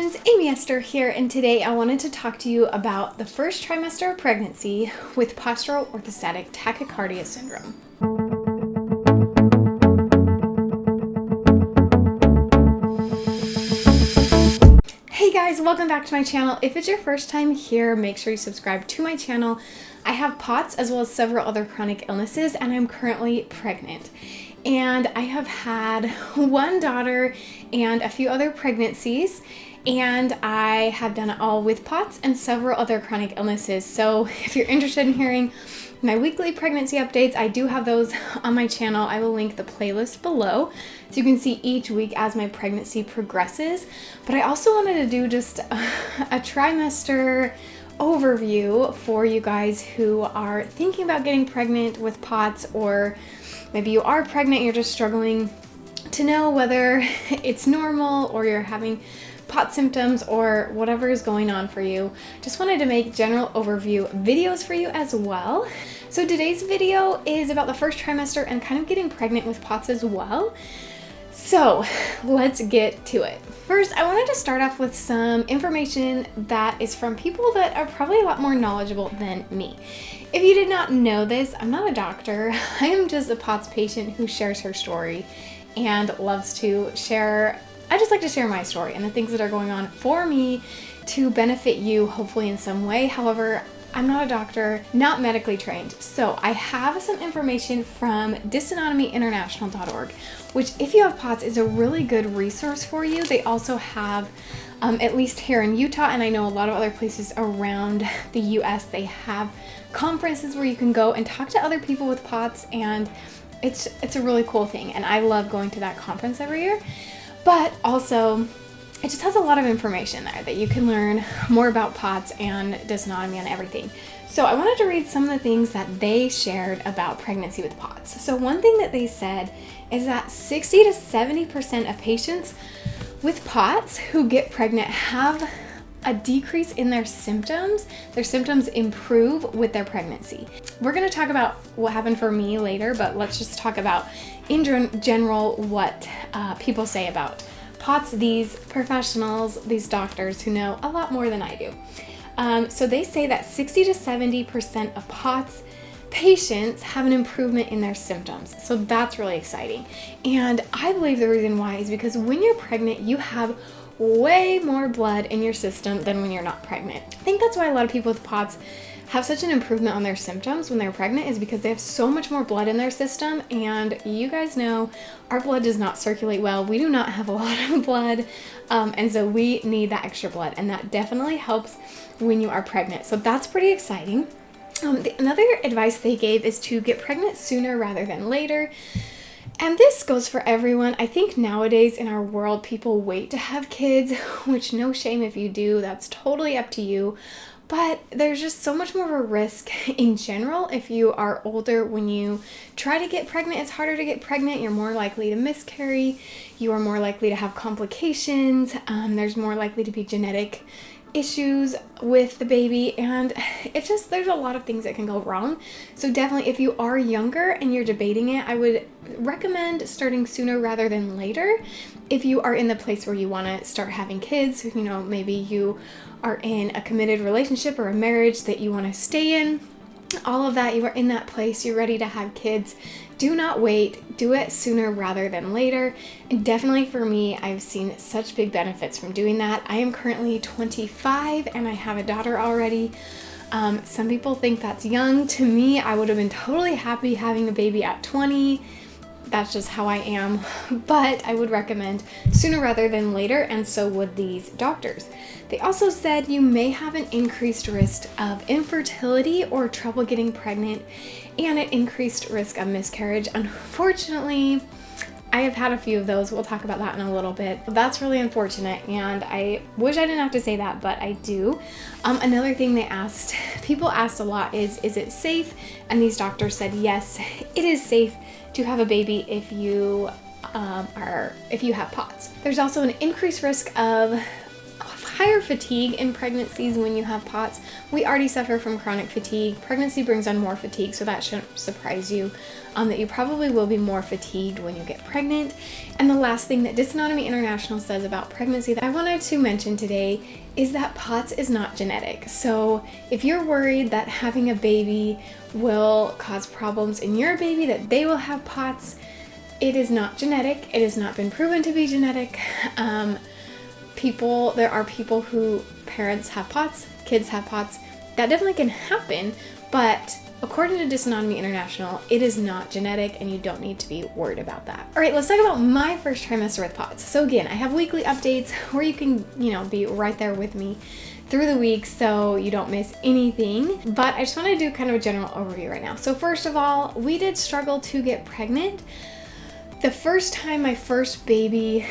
friends, Amy Esther here, and today I wanted to talk to you about the first trimester of pregnancy with postural orthostatic tachycardia syndrome. Hey guys, welcome back to my channel. If it's your first time here, make sure you subscribe to my channel. I have POTS as well as several other chronic illnesses, and I'm currently pregnant. And I have had one daughter and a few other pregnancies, and I have done it all with POTS and several other chronic illnesses. So if you're interested in hearing my weekly pregnancy updates, I do have those on my channel. I will link the playlist below so you can see each week as my pregnancy progresses. But I also wanted to do just a trimester overview for you guys who are thinking about getting pregnant with POTS, or maybe you are pregnant and you're just struggling to know whether it's normal or you're having POTS symptoms or whatever is going on for you. Just wanted to make general overview videos for you as well. So today's video is about the first trimester and kind of getting pregnant with POTS as well. So let's get to it. First, I wanted to start off with some information that is from people that are probably a lot more knowledgeable than me. If you did not know this, I'm not a doctor. I am just a POTS patient who shares her story and loves to share. I just like to share my story and the things that are going on for me to benefit you, hopefully in some way. However, I'm not a doctor, not medically trained. So I have some information from Dysautonomyinternational.org, which if you have POTS is a really good resource for you. They also have, at least here in Utah, and I know a lot of other places around the US, they have conferences where you can go and talk to other people with POTS, and it's a really cool thing. And I love going to that conference every year. But also, it just has a lot of information there that you can learn more about POTS and dysautonomia and everything. So I wanted to read some of the things that they shared about pregnancy with POTS. So one thing that they said is that 60 to 70% of patients with POTS who get pregnant have a decrease in their symptoms. Their symptoms improve with their pregnancy. We're going to talk about what happened for me later, but let's just talk about in general what people say about POTS, these professionals, these doctors who know a lot more than I do. So they say that 60 to 70% of POTS patients have an improvement in their symptoms. So that's really exciting. And I believe the reason why is because when you're pregnant, you have way more blood in your system than when you're not pregnant. I think that's why a lot of people with POTS have such an improvement on their symptoms when they're pregnant, is because they have so much more blood in their system. And you guys know our blood does not circulate well. We do not have a lot of blood. And so we need that extra blood, and that definitely helps when you are pregnant. So that's pretty exciting. Another advice they gave is to get pregnant sooner rather than later. And this goes for everyone. I think nowadays in our world, people wait to have kids, which no shame if you do. That's totally up to you. But there's just so much more of a risk in general. If you are older, when you try to get pregnant, it's harder to get pregnant. You're more likely to miscarry. You are more likely to have complications. There's more likely to be genetic issues with the baby, and there's a lot of things that can go wrong. So definitely, if you are younger and you're debating it, I would recommend starting sooner rather than later. If you are in the place where you want to start having kids, you know, maybe you are in a committed relationship or a marriage that you want to stay in, all of that, you are in that place, you're ready to have kids, do not wait. Do it sooner rather than later. And definitely for me, I've seen such big benefits from doing that. I am currently 25 and I have a daughter already. Some people think that's young. To me, I would have been totally happy having a baby at 20. That's just how I am. But I would recommend sooner rather than later, and so would these doctors. They also said you may have an increased risk of infertility or trouble getting pregnant, and an increased risk of miscarriage. Unfortunately, I have had a few of those. We'll talk about that in a little bit. That's really unfortunate, and I wish I didn't have to say that, but I do. Another thing people asked a lot is it safe? And these doctors said yes, it is safe to have a baby if you have POTS. There's also an increased risk of higher fatigue in pregnancies when you have POTS. We already suffer from chronic fatigue. Pregnancy brings on more fatigue, so that shouldn't surprise you, that you probably will be more fatigued when you get pregnant. And the last thing that Dysautonomia International says about pregnancy that I wanted to mention today is that POTS is not genetic. So if you're worried that having a baby will cause problems in your baby, that they will have POTS, it is not genetic. It has not been proven to be genetic. There are people who parents have POTS, kids have POTS. That definitely can happen, but according to Dysautonomia International, it is not genetic and you don't need to be worried about that. All right, let's talk about my first trimester with POTS. So again, I have weekly updates where you can, be right there with me through the week so you don't miss anything. But I just want to do kind of a general overview right now. So first of all, we did struggle to get pregnant. The first time my first baby,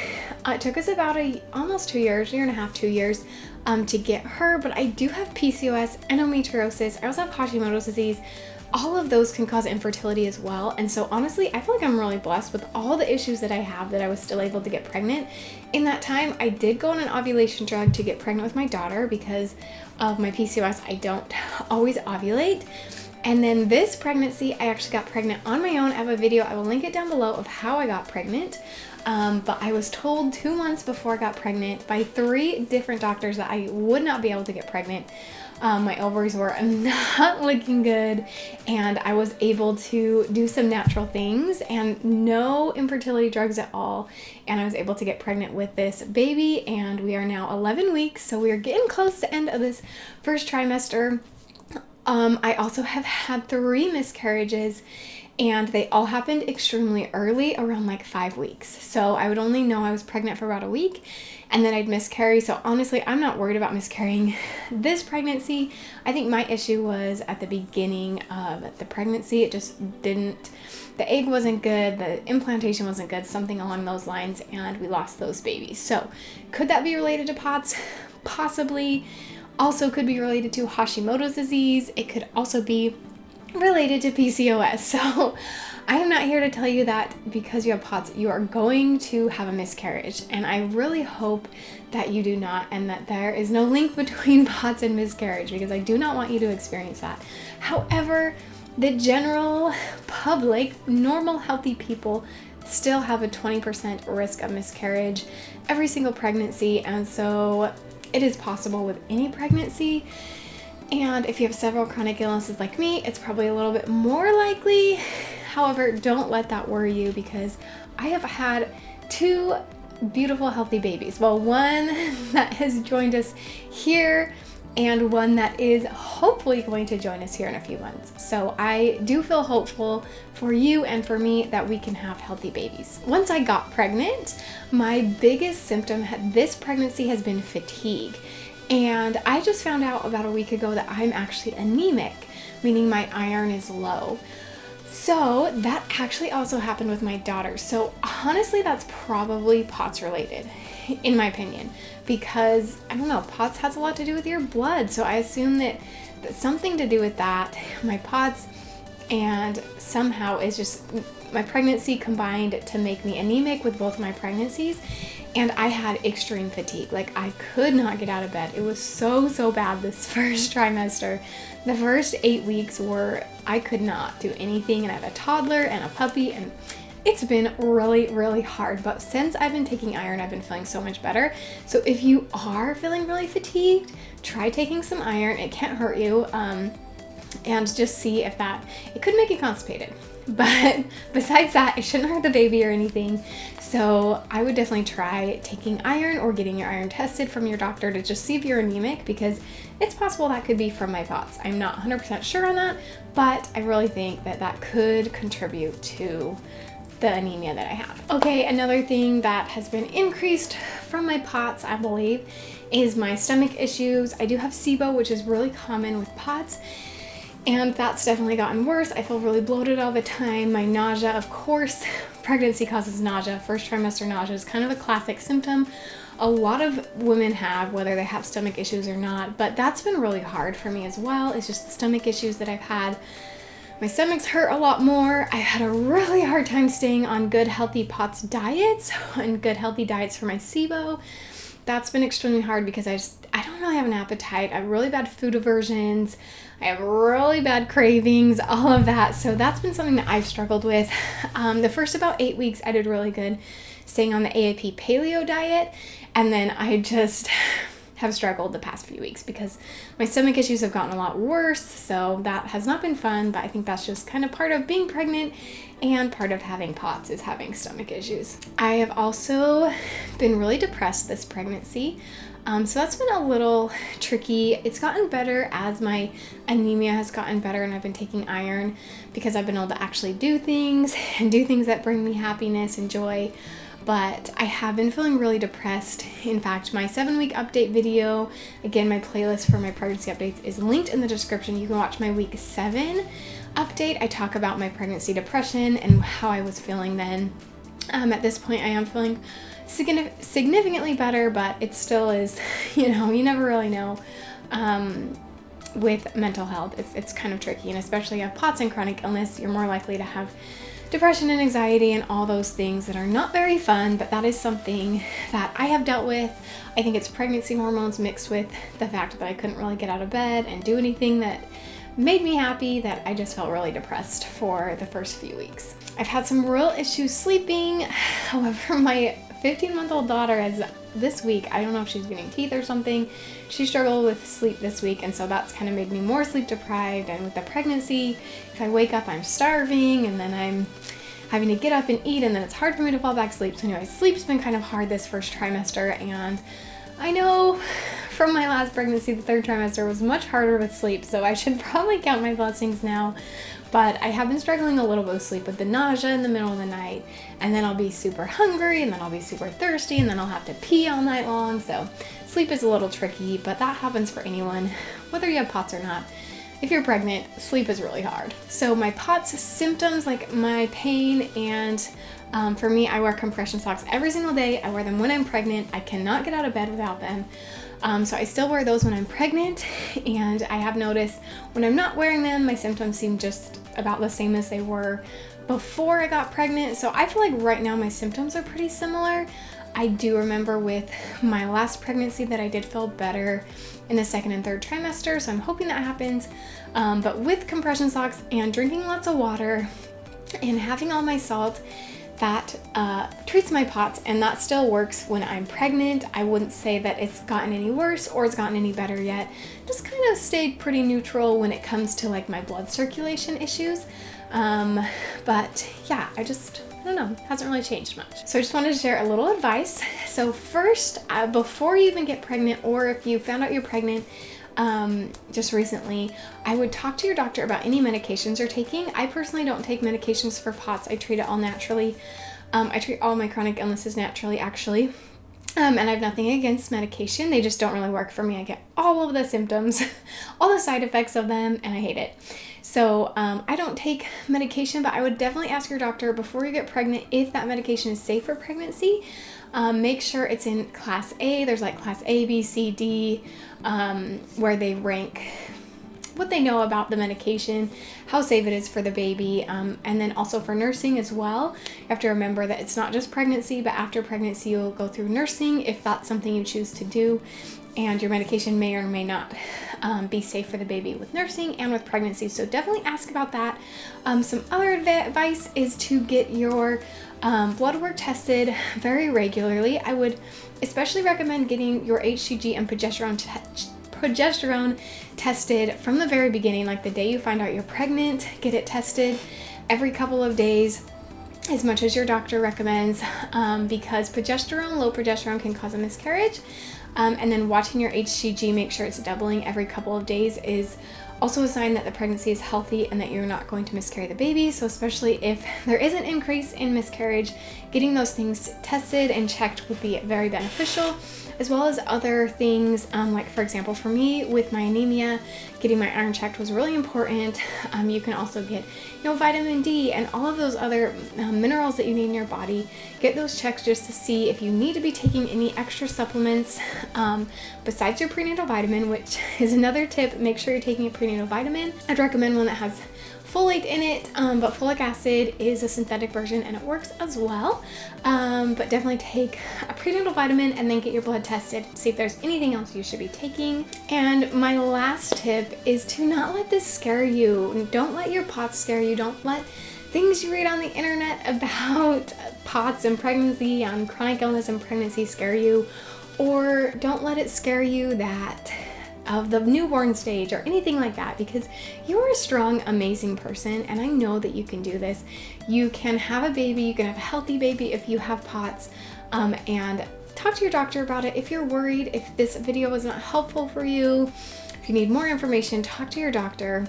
it took us about almost 2 years, year and a half, 2 years, to get her, but I do have PCOS, endometriosis, I also have Hashimoto's disease. All of those can cause infertility as well. And so honestly, I feel like I'm really blessed with all the issues that I have that I was still able to get pregnant. In that time, I did go on an ovulation drug to get pregnant with my daughter because of my PCOS. I don't always ovulate. And then this pregnancy, I actually got pregnant on my own. I have a video, I will link it down below, of how I got pregnant. But I was told 2 months before I got pregnant by 3 different doctors that I would not be able to get pregnant. My ovaries were not looking good, and I was able to do some natural things and no infertility drugs at all. And I was able to get pregnant with this baby, and we are now 11 weeks. So we are getting close to the end of this first trimester. I also have had 3 miscarriages, and they all happened extremely early, around like 5 weeks. So I would only know I was pregnant for about a week, and then I'd miscarry. So honestly, I'm not worried about miscarrying this pregnancy. I think my issue was at the beginning of the pregnancy. It just didn't, the egg wasn't good, the implantation wasn't good, something along those lines, and we lost those babies. So could that be related to POTS? Possibly. Also could be related to Hashimoto's disease. It could also be related to PCOS. So I am not here to tell you that because you have POTS, you are going to have a miscarriage. And I really hope that you do not, and that there is no link between POTS and miscarriage, because I do not want you to experience that. However, the general public, normal, healthy people still have a 20% risk of miscarriage every single pregnancy. And so it is possible with any pregnancy. And if you have several chronic illnesses like me, it's probably a little bit more likely. However, don't let that worry you, because I have had 2 beautiful, healthy babies. Well, one that has joined us here and one that is hopefully going to join us here in a few months. So I do feel hopeful for you and for me that we can have healthy babies. Once I got pregnant, my biggest symptom this pregnancy has been fatigue. And I just found out about a week ago that I'm actually anemic, meaning my iron is low. So that actually also happened with my daughter. So honestly, that's probably POTS related, in my opinion, because I don't know, POTS has a lot to do with your blood. So I assume that something to do with that, my POTS, and somehow is just my pregnancy combined to make me anemic with both my pregnancies. And I had extreme fatigue. Like, I could not get out of bed. It was so bad this first trimester. The first 8 weeks I could not do anything, and I have a toddler and a puppy, and it's been really hard. But since I've been taking iron, I've been feeling so much better. So if you are feeling really fatigued, try taking some iron. It can't hurt you. And just see if it could make you constipated. But besides that, it shouldn't hurt the baby or anything. So I would definitely try taking iron or getting your iron tested from your doctor to just see if you're anemic, because it's possible that could be from my POTS. I'm not 100% sure on that, but I really think that could contribute to the anemia that I have. Okay, another thing that has been increased from my POTS, I believe, is my stomach issues. I do have SIBO, which is really common with POTS. And that's definitely gotten worse. I feel really bloated all the time. My nausea, of course, pregnancy causes nausea. First trimester nausea is kind of a classic symptom a lot of women have, whether they have stomach issues or not. But that's been really hard for me as well. It's just the stomach issues that I've had. My stomach's hurt a lot more. I had a really hard time staying on good healthy POTS diets and good healthy diets for my SIBO. that's been extremely hard because I don't really have an appetite. I have really bad food aversions. I have really bad cravings, all of that. So that's been something that I've struggled with. The first about 8 weeks, I did really good staying on the AAP paleo diet. And then I just have struggled the past few weeks because my stomach issues have gotten a lot worse. So that has not been fun, but I think that's just kind of part of being pregnant and part of having POTS is having stomach issues. I have also been really depressed this pregnancy. So that's been a little tricky. It's gotten better as my anemia has gotten better and I've been taking iron because I've been able to actually do things and do things that bring me happiness and joy. But I have been feeling really depressed. In fact, my 7-week update video, again, my playlist for my pregnancy updates is linked in the description. You can watch my week 7 update. I talk about my pregnancy depression and how I was feeling then. At this point, I am feeling significantly better, but it still is, you never really know. With mental health, it's kind of tricky, and especially if you have POTS and chronic illness, you're more likely to have depression and anxiety and all those things that are not very fun, but that is something that I have dealt with. I think it's pregnancy hormones mixed with the fact that I couldn't really get out of bed and do anything that made me happy, that I just felt really depressed for the first few weeks. I've had some real issues sleeping. However, my 15-month-old daughter has this week, I don't know if she's getting teeth or something, she struggled with sleep this week, and so that's kind of made me more sleep deprived. And with the pregnancy, if I wake up, I'm starving, and then I'm having to get up and eat, and then it's hard for me to fall back asleep. So anyway, sleep's been kind of hard this first trimester, and I know from my last pregnancy, the 3rd trimester was much harder with sleep, so I should probably count my blessings now. But I have been struggling a little bit with sleep, with the nausea in the middle of the night, and then I'll be super hungry, and then I'll be super thirsty, and then I'll have to pee all night long. So sleep is a little tricky, but that happens for anyone, whether you have POTS or not. If you're pregnant, sleep is really hard. So my POTS symptoms, like my pain, and for me, I wear compression socks every single day. I wear them when I'm pregnant. I cannot get out of bed without them. So I still wear those when I'm pregnant, and I have noticed when I'm not wearing them, my symptoms seem just about the same as they were before I got pregnant. So I feel like right now my symptoms are pretty similar. I do remember with my last pregnancy that I did feel better in the 2nd and 3rd trimester, so I'm hoping that happens. But with compression socks and drinking lots of water and having all my salt, that treats my POTS, and that still works when I'm pregnant. I wouldn't say that it's gotten any worse or it's gotten any better yet. Just kind of stayed pretty neutral when it comes to like my blood circulation issues. But yeah, I don't know, hasn't really changed much. So I just wanted to share a little advice. So first, before you even get pregnant, or if you found out you're pregnant just recently, I would talk to your doctor about any medications you're taking. I personally don't take medications for POTS. I treat it all naturally. I treat all my chronic illnesses naturally, actually. And I have nothing against medication. They just don't really work for me. I get all of the symptoms, all the side effects of them, and I hate it. So I don't take medication, but I would definitely ask your doctor before you get pregnant if that medication is safe for pregnancy. Make sure it's in class A. There's like class A, B, C, D, where they rank what they know about the medication, how safe it is for the baby, and then also for nursing as well. You have to remember that it's not just pregnancy, but after pregnancy you'll go through nursing if that's something you choose to do, and your medication may or may not be safe for the baby with nursing and with pregnancy. So definitely ask about that. Some other advice is to get your blood work tested very regularly. I would especially recommend getting your HCG and progesterone tested from the very beginning, like the day you find out you're pregnant. Get it tested every couple of days, as much as your doctor recommends, because low progesterone can cause a miscarriage. And then watching your HCG, make sure it's doubling every couple of days, is also a sign that the pregnancy is healthy and that you're not going to miscarry the baby. So especially if there is an increase in miscarriage, getting those things tested and checked would be very beneficial, as well as other things, like for example, for me with my anemia, getting my iron checked was really important. You can also get, vitamin D and all of those other minerals that you need in your body. Get those checks just to see if you need to be taking any extra supplements besides your prenatal vitamin, which is another tip. Make sure you're taking a prenatal vitamin. I'd recommend one that has folate in it, but folic acid is a synthetic version and it works as well. But definitely take a prenatal vitamin and then get your blood tested, see if there's anything else you should be taking. And my last tip is to not let this scare you. Don't let your POTS scare you. Don't let things you read on the internet about POTS and pregnancy, on chronic illness and pregnancy scare you, or don't let it scare you that of the newborn stage or anything like that, because you're a strong, amazing person, and I know that you can do this. You can have a baby, you can have a healthy baby if you have POTS, and talk to your doctor about it. If you're worried, if this video was not helpful for you, if you need more information, talk to your doctor,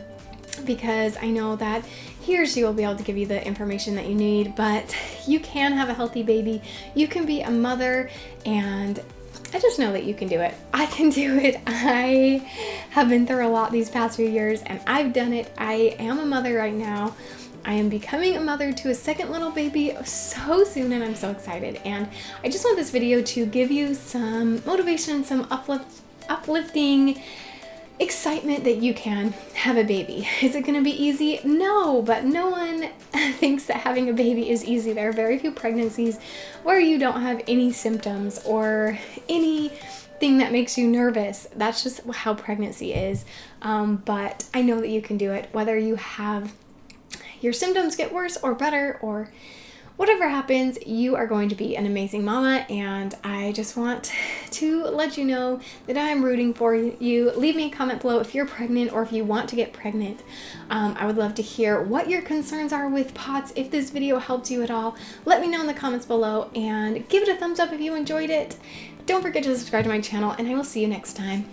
because I know that he or she will be able to give you the information that you need. But you can have a healthy baby, you can be a mother, and I just know that you can do it. I can do it. I have been through a lot these past few years and I've done it. I am a mother right now. I am becoming a mother to a second little baby so soon, and I'm so excited. And I just want this video to give you some motivation, some uplifting excitement that you can have a baby. Is it going to be easy? No, but no one thinks that having a baby is easy. There are very few pregnancies where you don't have any symptoms or anything that makes you nervous. That's just how pregnancy is. But I know that you can do it, whether you have your symptoms get worse or better, or whatever happens, you are going to be an amazing mama. And I just want to let you know that I'm rooting for you. Leave me a comment below if you're pregnant or if you want to get pregnant. I would love to hear what your concerns are with POTS. If this video helped you at all, let me know in the comments below, and give it a thumbs up if you enjoyed it. Don't forget to subscribe to my channel, and I will see you next time.